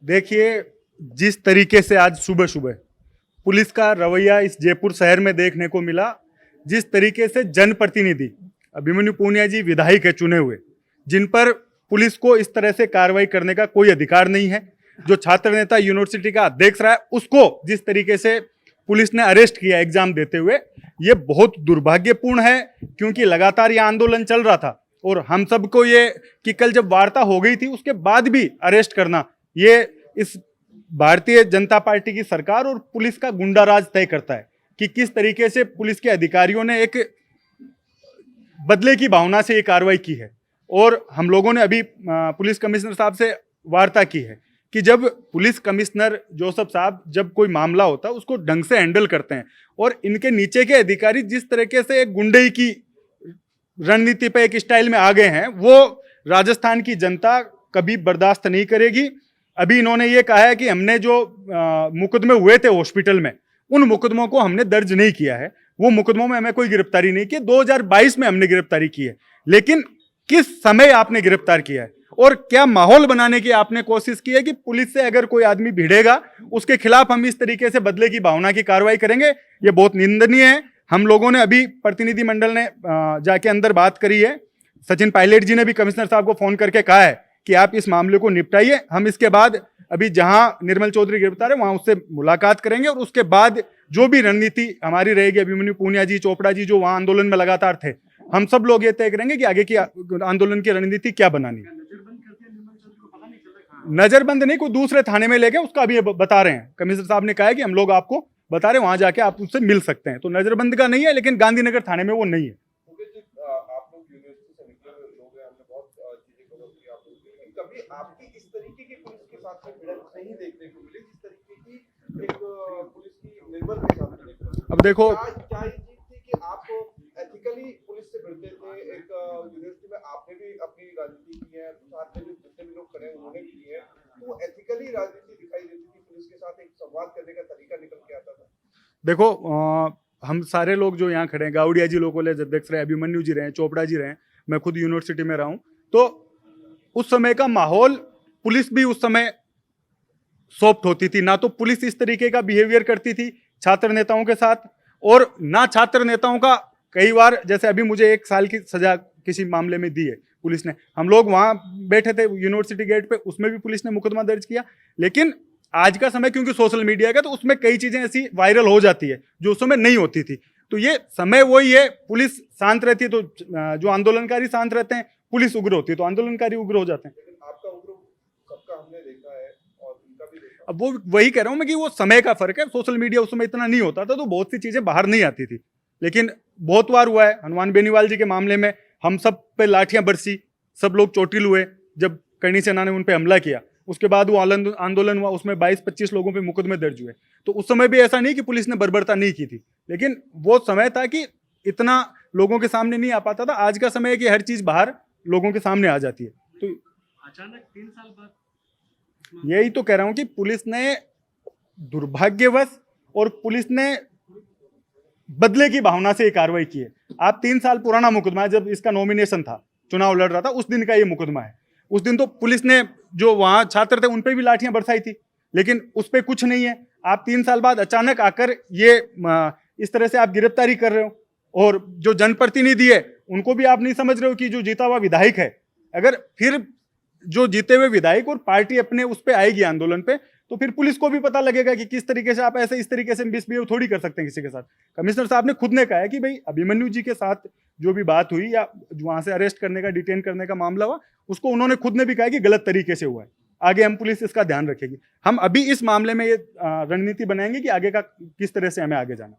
देखिए, जिस तरीके से आज सुबह सुबह पुलिस का रवैया इस जयपुर शहर में देखने को मिला, जिस तरीके से जनप्रतिनिधि अभिमन्यु पूनिया जी विधायक है चुने हुए, जिन पर पुलिस को इस तरह से कार्रवाई करने का कोई अधिकार नहीं है, जो छात्र नेता यूनिवर्सिटी का अध्यक्ष रहा है उसको जिस तरीके से पुलिस ने अरेस्ट किया एग्जाम देते हुए, ये बहुत दुर्भाग्यपूर्ण है। क्योंकि लगातार ये आंदोलन चल रहा था और हम सबको ये कि कल जब वार्ता हो गई थी उसके बाद भी अरेस्ट करना, ये इस भारतीय जनता पार्टी की सरकार और पुलिस का गुंडा राज तय करता है कि किस तरीके से पुलिस के अधिकारियों ने एक बदले की भावना से ये कार्रवाई की है। और हम लोगों ने अभी पुलिस कमिश्नर साहब से वार्ता की है कि जब पुलिस कमिश्नर जोसेफ साहब जब कोई मामला होता है उसको ढंग से हैंडल करते हैं, और इनके नीचे के अधिकारी जिस तरीके से एक गुंडई की रणनीति पे एक स्टाइल में आ गए हैं, वो राजस्थान की जनता कभी बर्दाश्त नहीं करेगी। अभी इन्होंने ये कहा है कि हमने जो मुकदमे हुए थे हॉस्पिटल में, उन मुकदमों को हमने दर्ज नहीं किया है, वो मुकदमों में हमें कोई गिरफ्तारी नहीं की। 2022 में हमने गिरफ्तारी की है, लेकिन किस समय आपने गिरफ्तार किया है और क्या माहौल बनाने की आपने कोशिश की है कि पुलिस से अगर कोई आदमी भिड़ेगा उसके खिलाफ हम इस तरीके से बदले की भावना की कार्रवाई करेंगे, ये बहुत निंदनीय है। हम लोगों ने अभी प्रतिनिधि मंडल ने जाके अंदर बात करी है, सचिन पायलट जी ने भी कमिश्नर साहब को फोन करके कहा है कि आप इस मामले को निपटाइए। हम इसके बाद अभी जहां निर्मल चौधरी गिरफ्तार है वहां उससे मुलाकात करेंगे और उसके बाद जो भी रणनीति हमारी रहेगी, अभिमन्यु पूनिया जी, चोपड़ा जी जो वहां आंदोलन में लगातार थे, हम सब लोग ये तय करेंगे कि आगे की आंदोलन की रणनीति क्या बनानी है। नजरबंद नहीं, कोई दूसरे थाने में ले गए, उसका अभी बता रहे हैं। कमिश्नर साहब ने कहा है कि हम लोग आपको बता रहे हैं, वहां जाके आप उससे मिल सकते हैं। तो नजरबंद का नहीं है, लेकिन गांधीनगर थाने में वो नहीं है। कभी आपकी इस तरीके की पुलिस के साथ में भिड़ंत नहीं देखने को मिली जिस तरीके की एक पुलिस की निर्मल के साथ में। अब देखो, क्या ये चीज थी कि आप एथिकली पुलिस से भिड़ते थे? एक यूनिवर्सिटी में आपने भी अपनी राजनीति की है, साथ में जितने भी लोग खड़े हैं उन्होंने भी की है, तो एथिकली राजनीति दिखाई देती थी, पुलिस के साथ एक संवाद करने का तरीका निकल के आता था। देखो, हम सारे लोग जो यहाँ खड़े हैं, गाउडिया जी लोग अध्यक्ष रहे, अभिमन्यु जी रहे, चोपड़ा जी रहे, मैं खुद यूनिवर्सिटी में रहा हूँ, तो उस समय का माहौल, पुलिस भी उस समय सॉफ्ट होती थी। ना तो पुलिस इस तरीके का बिहेवियर करती थी छात्र नेताओं के साथ, और ना छात्र नेताओं का कई बार, जैसे अभी मुझे 1 साल की सजा किसी मामले में दी है पुलिस ने, हम लोग वहां बैठे थे यूनिवर्सिटी गेट पे, उसमें भी पुलिस ने मुकदमा दर्ज किया। लेकिन आज का समय क्योंकि सोशल मीडिया का, तो उसमें कई चीजें ऐसी वायरल हो जाती है जो उस समय नहीं होती थी। तो ये समय वही है, पुलिस शांत रहती है तो जो आंदोलनकारी शांत रहते हैं, पुलिस उग्र होती है तो आंदोलनकारी उग्र हो जाते हैं। आपका उग्र सबका हमने देखा है और उनका भी देखा। अब वो वही कह रहा हूं मैं कि वो समय का फर्क है। सोशल मीडिया उस समय इतना नहीं होता था, तो बहुत सी चीजें बाहर नहीं आती थी। लेकिन बहुत बार हुआ है, हनुमान बेनीवाल जी के मामले में हम सब पे लाठियां बरसी, सब लोग चोटिल हुए जब करणी सेना ने उन पे हमला किया। उसके बाद वो आंदोलन हुआ, उसमें 22-25 लोगों पे मुकदमे दर्ज हुए। तो उस समय भी ऐसा नहीं कि पुलिस ने बर्बरता नहीं की थी, लेकिन वो समय था कि इतना लोगों के सामने नहीं आ पाता था। आज का समय है कि हर चीज बाहर लोगों के सामने आ जाती है। तो अचानक 3 साल बाद, यही तो कह रहा हूं कि पुलिस ने दुर्भाग्यवश और पुलिस ने बदले की भावना से ये कार्रवाई की है। आप 3 साल पुराना मुकदमा है, जब इसका नॉमिनेशन था, चुनाव लड़ रहा था, उस दिन का ये मुकदमा है। उस दिन तो पुलिस ने जो वहां छात्र थे उन पे भी लाठियां बरसाई थी, लेकिन उस पे कुछ नहीं है। आप 3 साल बाद अचानक आकर ये इस तरह से आप गिरफ्तारी कर रहे हो, और जो जनप्रतिनिधि है उनको भी आप नहीं समझ रहे हो कि जो जीता हुआ विधायक है, अगर फिर जो जीते हुए विधायक और पार्टी अपने उस पे आएगी आंदोलन पे, तो फिर पुलिस को भी पता लगेगा कि किस तरीके से आप ऐसे इस तरीके से मिसबिहेव थोड़ी कर सकते हैं किसी के साथ। कमिश्नर साहब ने खुद ने कहा है कि भाई अभिमन्यु जी के साथ जो भी बात हुई या वहां से अरेस्ट करने का, डिटेन करने का मामला हुआ, उसको उन्होंने खुद ने भी कहा कि गलत तरीके से हुआ है। आगे हम पुलिस इसका ध्यान रखेगी। हम अभी इस मामले में ये रणनीति बनाएंगे कि आगे का किस तरह से हमें आगे जाना।